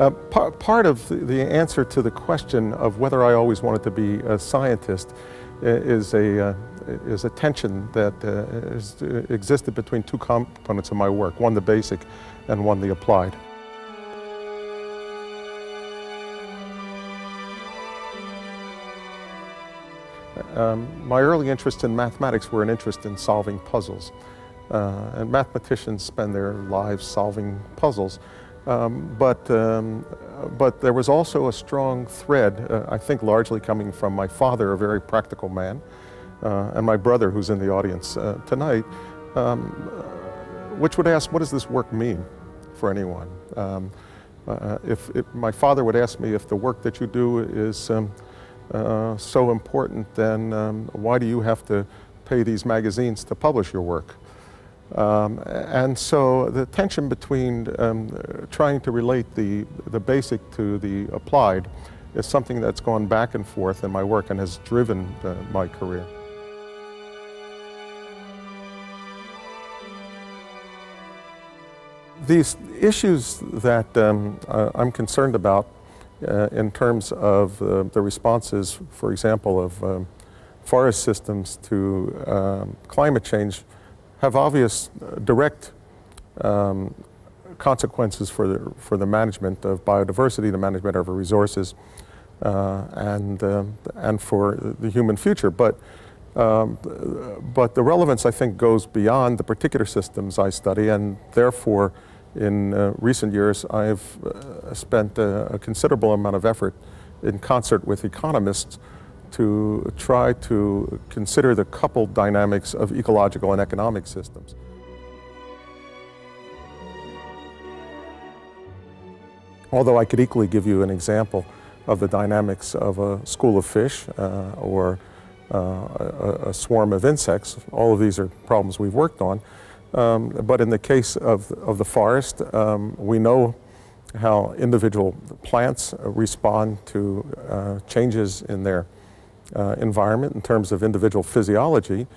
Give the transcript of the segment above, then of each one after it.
Part of the answer to the question of whether I always wanted to be a scientist is a tension that existed between two components of my work, one the basic and one the applied. My early interests in mathematics were an interest in solving puzzles. And mathematicians spend their lives solving puzzles. But there was also a strong thread, I think largely coming from my father, a very practical man, and my brother, who's in the audience tonight, which would ask, what does this work mean for anyone? If my father would ask me, if the work that you do is so important, then why do you have to pay these magazines to publish your work? And so the tension between trying to relate the basic to the applied is something that's gone back and forth in my work and has driven my career. These issues that I'm concerned about in terms of the responses, for example, of forest systems to climate change have obvious direct consequences for the management of biodiversity, the management of our resources, and for the human future. But the relevance, I think, goes beyond the particular systems I study, and therefore, in recent years, I've spent a considerable amount of effort in concert with economists to try to consider the coupled dynamics of ecological and economic systems. Although I could equally give you an example of the dynamics of a school of fish or a swarm of insects, all of these are problems we've worked on. But in the case of the forest, we know how individual plants respond to changes in their environment in terms of individual physiology.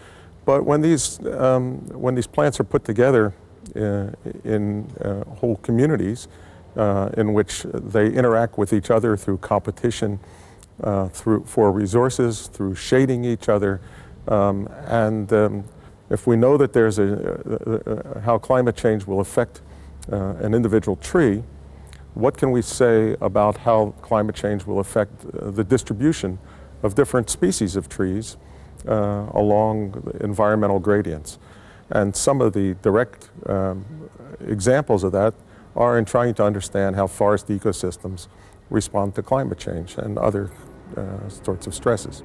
But when these plants are put together in whole communities in which they interact with each other through competition, for resources, through shading each other, and if we know that there's how climate change will affect an individual tree, what can we say about how climate change will affect the distribution of different species of trees along environmental gradients? And some of the direct examples of that are in trying to understand how forest ecosystems respond to climate change and other sorts of stresses.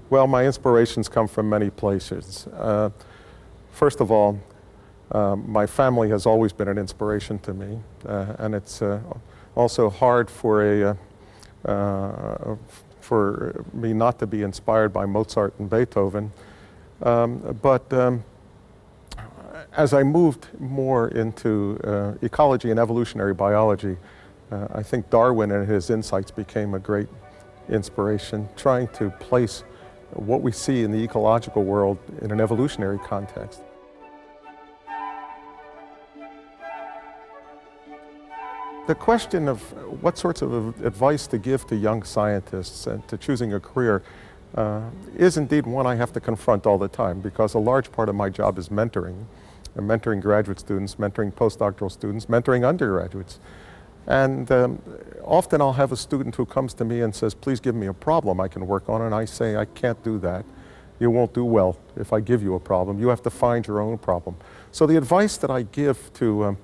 Well, my inspirations come from many places. First of all, my family has always been an inspiration to me, and it's also hard for me not to be inspired by Mozart and Beethoven. But as I moved more into ecology and evolutionary biology, I think Darwin and his insights became a great inspiration, trying to place what we see in the ecological world in an evolutionary context. The question of what sorts of advice to give to young scientists and to choosing a career is indeed one I have to confront all the time, because a large part of my job is mentoring. I'm mentoring graduate students, mentoring postdoctoral students, mentoring undergraduates. And often I'll have a student who comes to me and says, please give me a problem I can work on, and I say, I can't do that. You won't do well if I give you a problem. You have to find your own problem. So the advice that I give to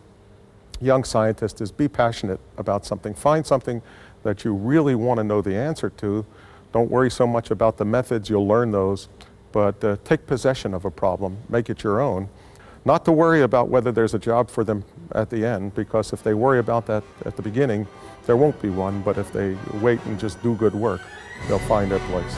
young scientists is be passionate about something. Find something that you really want to know the answer to. Don't worry so much about the methods, you'll learn those, but take possession of a problem, make it your own. Not to worry about whether there's a job for them at the end, because if they worry about that at the beginning, there won't be one, but if they wait and just do good work, they'll find their place.